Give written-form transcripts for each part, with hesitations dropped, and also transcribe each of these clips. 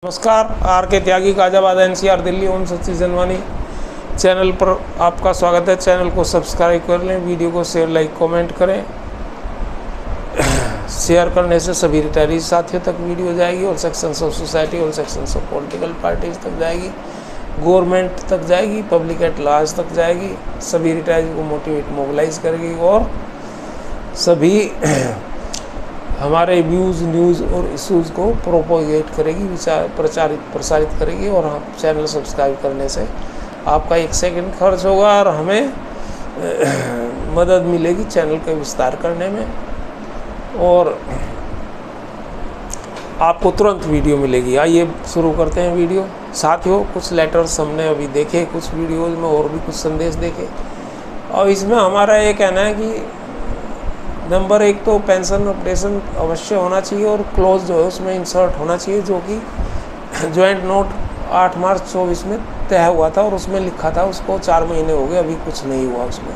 नमस्कार, आर के त्यागी गाजियाबाद एनसीआर दिल्ली ओम सच्ची जनवानी चैनल पर आपका स्वागत है। चैनल को सब्सक्राइब कर लें, वीडियो को शेयर लाइक कमेंट करें। शेयर करने से सभी रिटायरी साथियों तक वीडियो जाएगी और सेक्शंस ऑफ सोसाइटी और सेक्शंस ऑफ पॉलिटिकल पार्टीज तक जाएगी, गवर्नमेंट तक जाएगी, पब्लिक एट लार्ज तक जाएगी। सभी रिटायरी को मोटिवेट मोबिलाइज करेगी और सभी हमारे व्यूज़ न्यूज़ और इश्यूज़ को प्रोपोगेट करेगी, प्रसारित करेगी। और हम चैनल सब्सक्राइब करने से आपका 1 सेकंड खर्च होगा और हमें मदद मिलेगी चैनल का विस्तार करने में, और आपको तुरंत वीडियो मिलेगी। आइए शुरू करते हैं वीडियो। साथियों, कुछ लेटर्स हमने अभी देखे, कुछ वीडियोज़ में और भी कुछ संदेश देखे, और इसमें हमारा ये कहना है कि नंबर 1 तो पेंशन अपडेशन अवश्य होना चाहिए और क्लोज जो है उसमें इंसर्ट होना चाहिए, जो कि जॉइंट नोट 8 मार्च 24 में तय हुआ था और उसमें लिखा था। उसको 4 महीने हो गए, अभी कुछ नहीं हुआ उसमें।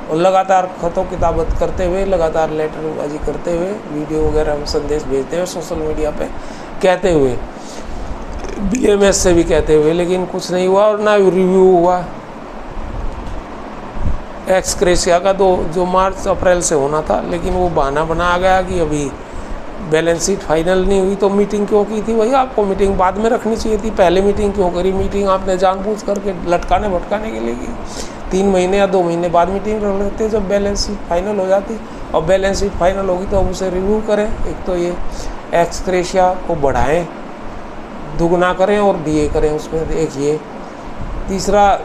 और लगातार खतों किताबत करते हुए, लगातार लेटरबाजी करते हुए, वीडियो वगैरह में संदेश भेजते हुए, सोशल मीडिया पे कहते हुए, बीएमएस से भी कहते हुए, लेकिन कुछ नहीं हुआ और ना रिव्यू हुआ। एक्सक्रेशिया का जो मार्च अप्रैल से होना था, लेकिन वो बहाना बना गया कि अभी बैलेंस शीट फाइनल नहीं हुई। तो मीटिंग क्यों की थी भाई? आपको मीटिंग बाद में रखनी चाहिए थी, पहले मीटिंग क्यों करी? मीटिंग आपने जानबूझ करके लटकाने भटकाने के लिए की। 3 महीने या 2 महीने बाद मीटिंग रख लेते जब बैलेंस शीट फाइनल हो जाती। और बैलेंस शीट फाइनल होगी तो अब उसे रिव्यू करें। एक तो ये एक्सक्रेशिया को बढ़ाएं, दुगना करें और डीए करें उसमें, एक ये। तीसरा,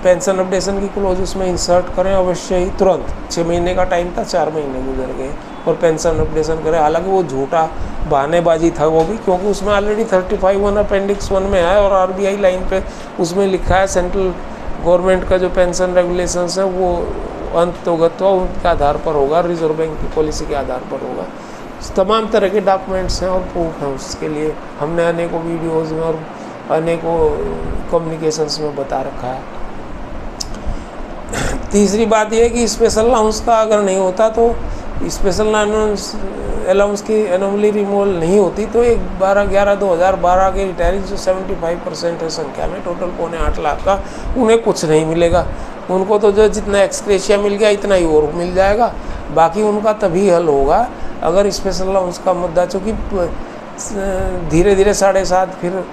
पेंशन अपडेशन की क्लोज उसमें इंसर्ट करें अवश्य ही, तुरंत। 6 महीने का टाइम था, 4 महीने गुजर गए, और पेंशन अपडेशन करें। हालांकि वो झूठा बहानेबाजी था वो भी, क्योंकि उसमें ऑलरेडी 35(1) अपेंडिक्स 1 में है और आरबीआई लाइन पे उसमें लिखा है सेंट्रल गवर्नमेंट का जो पेंशन रेगुलेशंस है वो अंतर्गत उनके आधार पर होगा, रिजर्व बैंक की पॉलिसी के आधार पर होगा। तमाम तरह के डॉक्यूमेंट्स हैं और प्रूफ हैं उसके लिए। हमने अनेकों वीडियोज़ में और अनेकों कम्युनिकेशंस में बता रखा है। तीसरी बात यह है कि स्पेशल अलाउंस का अगर नहीं होता तो स्पेशल अलाउंस की एनोमली रिमूवल नहीं होती तो 12/11/2012 के रिटायरी जो 75% है संख्या में, टोटल 7.25 लाख का, उन्हें कुछ नहीं मिलेगा। उनको तो जो जितना एक्सक्रेशिया मिल गया इतना ही और मिल जाएगा। बाकी उनका तभी हल होगा अगर स्पेशल अलाउंस का मुद्दा, चूँकि धीरे धीरे 7.5 फिर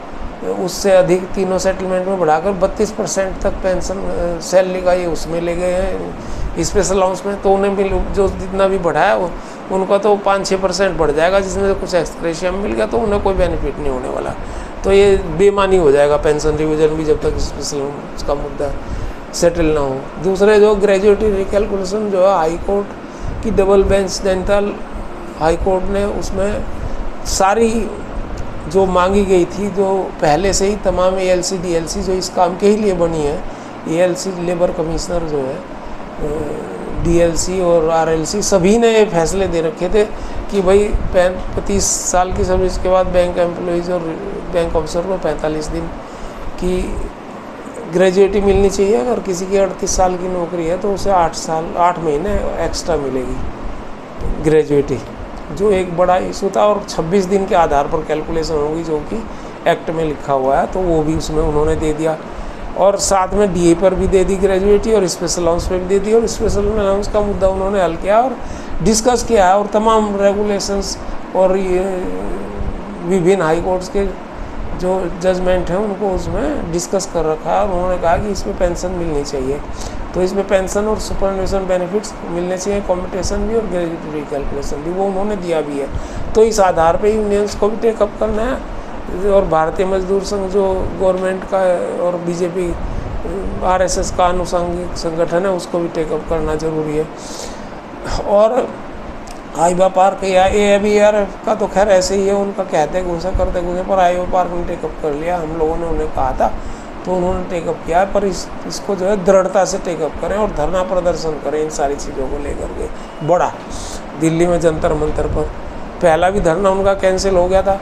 उससे अधिक तीनों सेटलमेंट में बढ़ाकर 32% तक पेंशन सैलरी का ये उसमें ले गए हैं स्पेशल अलाउंस में। तो उन्हें भी जो जितना भी बढ़ाया उनका तो 5-6% बढ़ जाएगा, जिसमें कुछ एक्सक्रेशिया मिल गया तो उन्हें कोई बेनिफिट नहीं होने वाला। तो ये बेमानी हो जाएगा पेंशन रिविजन भी, जब तक स्पेशल अलाउंस का मुद्दा सेटल ना हो। दूसरे जो ग्रेजुएटी रिकैलकुलेशन जो है हाई कोर्ट की double bench dental high court ने उसमें सारी जो मांगी गई थी, जो पहले से ही तमाम एएलसी डीएलसी जो इस काम के ही लिए बनी है, एएलसी लेबर कमिश्नर जो है, डीएलसी और आरएलसी, सभी ने ये फैसले दे रखे थे कि भाई 35 साल की सर्विस के बाद बैंक एम्प्लॉइज़ और बैंक ऑफिसर को 45 दिन की ग्रेजुएटी मिलनी चाहिए। अगर किसी की 38 साल की नौकरी है तो उसे 8 महीने एक्स्ट्रा मिलेगी ग्रेजुएटी, जो एक बड़ा इशू था। और 26 दिन के आधार पर कैलकुलेशन होगी, जो कि एक्ट में लिखा हुआ है, तो वो भी उसमें उन्होंने दे दिया। और साथ में डीए पर भी दे दी ग्रेजुएटी और स्पेशल अलाउंस पर भी दे दी, और स्पेशल अलाउंस का मुद्दा उन्होंने हल किया और डिस्कस किया है। और तमाम रेगुलेशंस और ये विभिन्न हाई कोर्ट्स के जो जजमेंट हैं उनको उसमें डिस्कस कर रखा है, और उन्होंने कहा कि इसमें पेंशन मिलनी चाहिए। तो इसमें पेंशन और सुपरन्यूशन बेनिफिट्स मिलने चाहिए, कॉम्पिटेशन भी और ग्रेजुएटी रिकैलकुलेशन भी, वो उन्होंने दिया भी है। तो इस आधार पे यूनियंस को भी टेकअप करना है, और भारतीय मजदूर संघ जो गवर्नमेंट का और बीजेपी आरएसएस का अनुषंगिक संगठन है उसको भी टेकअप करना जरूरी है। और आईबा पार्क या एबीआरएफ का तो खैर ऐसे ही है, उनका कहते करते घुसे, पर आईबा पार्क ने टेकअप कर लिया। हम लोगों ने उन्हें कहा था तो उन्होंने टेकअप किया है, पर इसको जो है दृढ़ता से टेकअप करें और धरना प्रदर्शन करें इन सारी चीज़ों को लेकर के। बड़ा दिल्ली में जंतर मंतर पर पहला भी धरना उनका कैंसिल हो गया था।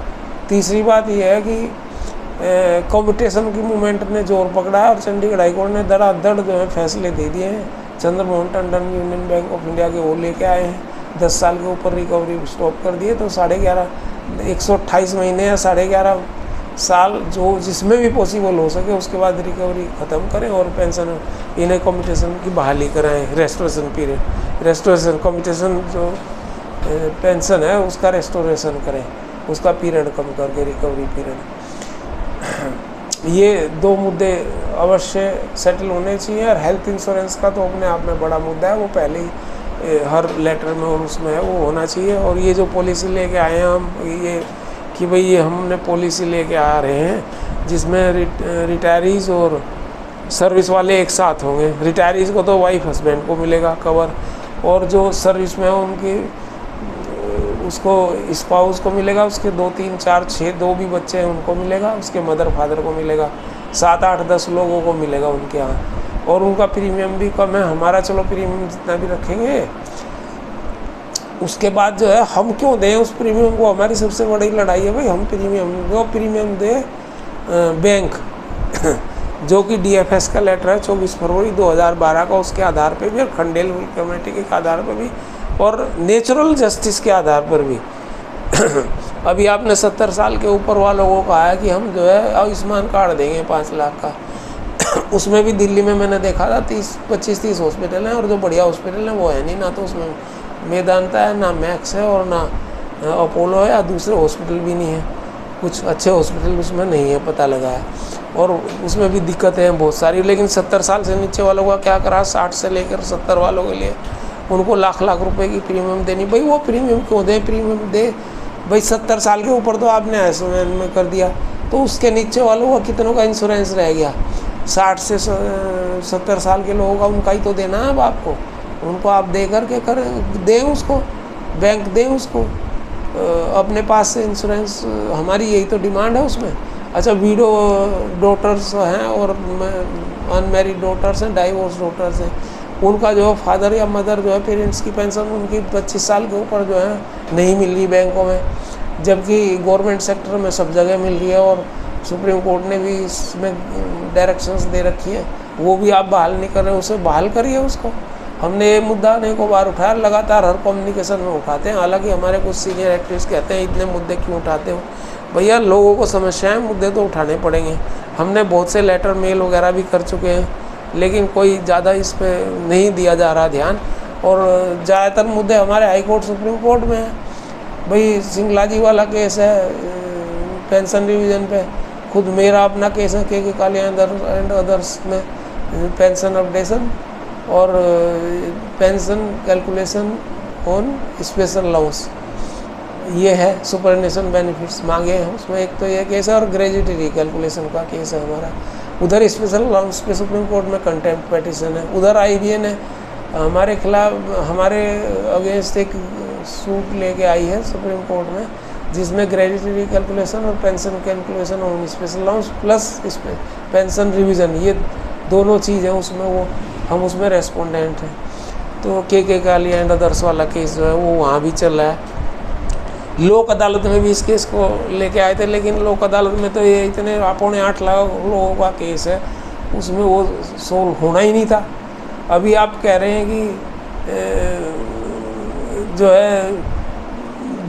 तीसरी बात यह है कि कॉम्पिटिशन की मूवमेंट ने जोर पकड़ा है और चंडीगढ़ हाईकोर्ट ने धड़ाधड़ जो है फैसले दे दिए हैं। Chandramohan Tandon union bank of India के वो लेके आए हैं, 10 साल के ऊपर रिकवरी स्टॉप कर दिए, तो 11.5 128 महीने या 11.5 साल जो जिसमें भी पॉसिबल हो सके उसके बाद रिकवरी ख़त्म करें और पेंशन इन्हें कम्यूटेशन की बहाली कराएं। रेस्टोरेशन पीरियड, रेस्टोरेशन कम्यूटेशन जो पेंशन है उसका रेस्टोरेशन करें, उसका पीरियड कम करके रिकवरी पीरियड। ये 2 मुद्दे अवश्य सेटल होने चाहिए। और हेल्थ इंश्योरेंस का तो अपने आप में बड़ा मुद्दा है, वो पहले ही हर लेटर में और उसमें है, वो होना चाहिए। और ये जो पॉलिसी लेके आए हैं हम, ये कि भाई ये हमने पॉलिसी लेके आ रहे हैं जिसमें रिटायरीज़ और सर्विस वाले एक साथ होंगे। रिटायरीज़ को तो वाइफ हस्बैंड को मिलेगा कवर, और जो सर्विस में उनकी उसको स्पाउस को मिलेगा, उसके 2, 3, 4, 6 2 भी बच्चे हैं उनको मिलेगा, उसके मदर फादर को मिलेगा, 7, 8, 10 लोगों को मिलेगा उनके यहाँ। और उनका प्रीमियम भी कम है, हमारा चलो प्रीमियम जितना भी रखेंगे। उसके बाद जो है हम क्यों दें उस प्रीमियम को, हमारी सबसे बड़ी लड़ाई है भाई। हम प्रीमियम दे बैंक जो कि DFS का लेटर है 24 फरवरी 2012 का, उसके आधार पे भी और खंडेल कमेटी के आधार पर भी और नेचुरल जस्टिस के आधार पर भी। अभी आपने 70 साल के ऊपर वालों को कहा है कि हम जो है आयुष्मान कार्ड देंगे 5 लाख का। उसमें भी दिल्ली में मैंने देखा था 25-30 हॉस्पिटल हैं, और जो बढ़िया हॉस्पिटल हैं वो है नहीं, ना तो उसमें मेदांता है, ना मैक्स है, और ना अपोलो है, या दूसरे हॉस्पिटल भी नहीं है। कुछ अच्छे हॉस्पिटल उसमें नहीं है, पता लगा है। और उसमें भी दिक्कतें हैं बहुत सारी। लेकिन 70 साल से नीचे वालों का क्या करा, 60 से लेकर 70 वालों के लिए उनको लाख रुपए की प्रीमियम देनी। भाई वो प्रीमियम क्यों दे, प्रीमियम दे भाई 70 साल के ऊपर तो आपने आयुष्मान में कर दिया, तो उसके नीचे वालों का कितनों का इंश्योरेंस रह गया। 60 से 70 साल के लोगों का उनका ही तो देना है अब आपको, उनको आप दे करके दें उसको, बैंक दें उसको अपने पास से इंश्योरेंस। हमारी यही तो डिमांड है उसमें। अच्छा, वीडो डॉटर्स हैं और अनमैरिड डॉटर्स हैं, डाइवोर्स डॉटर्स हैं, उनका जो फादर या मदर जो है पेरेंट्स की पेंशन उनकी 25 साल के ऊपर जो है नहीं मिल रही बैंकों में, जबकि गवर्नमेंट सेक्टर में सब जगह मिल रही है। और सुप्रीम कोर्ट ने भी इसमें डायरेक्शंस दे रखी है, वो भी आप बहाल नहीं कर रहे, उसे बहाल करिए उसको। हमने ये मुद्दा अनेकों बार उठाया, लगातार हर कम्युनिकेशन में उठाते हैं। हालांकि हमारे कुछ सीनियर एक्टिविस्ट कहते हैं इतने मुद्दे क्यों उठाते हो। भैया लोगों को समस्याएं, मुद्दे तो उठाने पड़ेंगे। हमने बहुत से लेटर मेल वगैरह भी कर चुके हैं, लेकिन कोई ज़्यादा इस पर नहीं दिया जा रहा ध्यान। और ज़्यादातर मुद्दे हमारे हाई कोर्ट सुप्रीम कोर्ट में हैं। भाई सिंगला जी वाला केस है पेंशन रिवीजन पे, खुद मेरा अपना केस है के कालिया एंड अदर्स में पेंशन अपडेशन और pension calculation on special allowance, ये है सुपरनेशन बेनिफिट्स मांगे हैं उसमें। एक तो ये केस है, और ग्रेजुएटी रिकैलकुलेशन का केस है हमारा। उधर स्पेशल अलाउंस पे सुप्रीम कोर्ट में कंटेम्प्ट पिटीशन है। उधर IBA ने हमारे खिलाफ, हमारे अगेंस्ट एक सूट लेके आई है सुप्रीम कोर्ट में, जिसमें ग्रेजुएटी रिकैलकुलेशन और pension calculation on special allowance plus pension revision, ये दोनों चीज़ है उसमें, वो हम उसमें रेस्पोंडेंट हैं। तो के कालिया एंड अदर्स वाला केस जो है वो वहाँ भी चल रहा है। लोक अदालत में भी इस केस को लेके आए थे, लेकिन लोक अदालत में तो ये इतने 8.5 लाख लोगों का केस है, उसमें वो सोल्व होना ही नहीं था। अभी आप कह रहे हैं कि जो है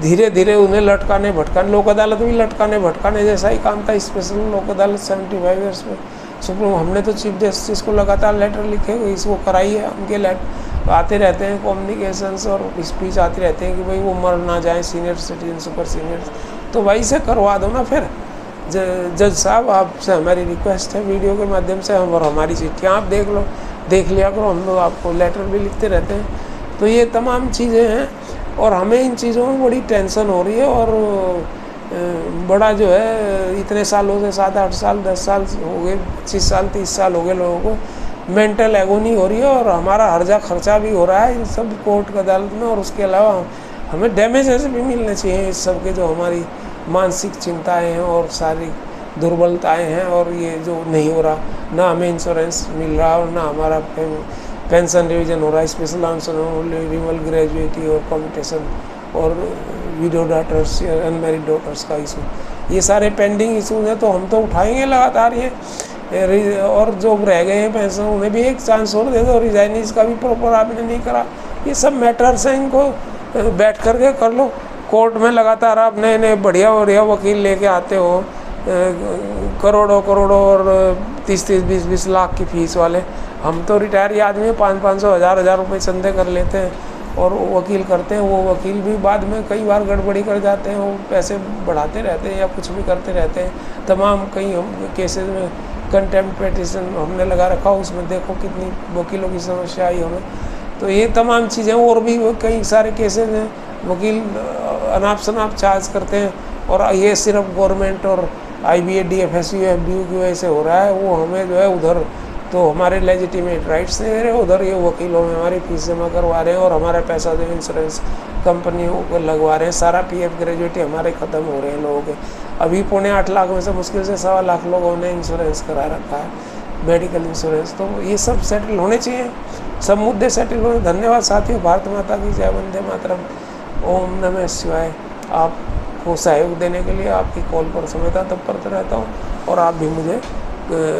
धीरे धीरे उन्हें लटकाने भटकाने, लोक अदालत भी लटकाने भटकाने जैसा ही काम था। स्पेशल लोक अदालत 75 ईयर्स में सुप्रीम, हमने तो चीफ जस्टिस को लगातार लेटर लिखे हुए इसको कराई है। उनके लेटर आते रहते हैं, कम्युनिकेशंस और स्पीच आती रहते हैं कि भाई वो मर ना जाए, सीनियर सिटीजन सुपर सीनियर, तो भाई से करवा दो ना। फिर जज साहब आपसे हमारी रिक्वेस्ट है वीडियो के माध्यम से, हम और हमारी चिट्ठियाँ आप देख लिया करो, हम लोग आपको लेटर भी लिखते रहते हैं। तो ये तमाम चीज़ें हैं और हमें इन चीज़ों में बड़ी टेंशन हो रही है। और बड़ा जो है इतने सालों से 7-8 साल 10 साल हो गए, 25 साल 30 साल हो गए लोगों को मेंटल एगोनी हो रही है, और हमारा हर्जा खर्चा भी हो रहा है इन सब कोर्ट अदालत में। और उसके अलावा हमें डैमेजेस भी मिलने चाहिए इस सब के, जो हमारी मानसिक चिंताएं हैं और शारीरिक दुर्बलताएं हैं, और ये जो नहीं हो रहा, ना हमें इंश्योरेंस मिल रहा और ना हमारा पेंशन रिवीजन हो रहा है, स्पेशल रिमल ग्रेजुएटी और कम्यूटेशन और विडो डॉटर्स या अनमैरिड डॉटर्स का इशू, ये सारे पेंडिंग इशूज़ हैं। तो हम तो उठाएंगे लगातार ये, और जो रह गए हैं पेंशन उन्हें भी एक चांस और दे दो। रिजाइनीज का भी प्रॉपर आपने नहीं करा, ये सब मैटर्स हैं, इनको बैठ कर के कर लो। कोर्ट में लगातार आप नए नए बढ़िया वकील लेके आते हो, करोड़ों करोड़ों और 30-30 20-20 लाख की फीस वाले। हम तो रिटायर आदमी 500-500 हज़ार रुपये चंदे कर लेते हैं और वकील करते हैं। वो वकील भी बाद में कई बार गड़बड़ी कर जाते हैं, वो पैसे बढ़ाते रहते हैं या कुछ भी करते रहते हैं। तमाम कई केसेस में कंटेम्प्ट पिटीशन हमने लगा रखा, उसमें देखो कितनी वकीलों की समस्या आई हमें। तो ये तमाम चीज़ें और भी कई सारे केसेस हैं, वकील अनाप शनाप चार्ज करते हैं और ये सिर्फ गवर्नमेंट और IBA DFSU FBU की वजह से हो रहा है। वो हमें जो है उधर तो हमारे लेजिटिमेट राइट्स नहीं दे रहे, उधर ये वकीलों में हमारी फीस जमा करवा रहे हैं और हमारा पैसा जो इंश्योरेंस कंपनियों को लगवा रहे हैं। सारा PF ग्रेजुएटी हमारे ख़त्म हो रहे हैं लोगों के। अभी 8.25 लाख में से मुश्किल से 1.25 लाख लोगों ने इंश्योरेंस करा रखा है, मेडिकल इंश्योरेंस। तो ये सब सेटल होने चाहिए, सब मुद्दे सेटल होने। धन्यवाद साथियों। भारत माता की जय, वंदे मातरम, ओम नमः शिवाय। आपको सहयोग देने के लिए आपकी कॉल पर समेता तत्पर रहता हूँ और आप भी मुझे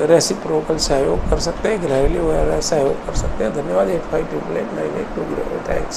रेसिप्रोकल सहयोग कर सकते हैं, घरेलू सहयोग कर सकते हैं। धन्यवाद। 8588988208। थैंक्स।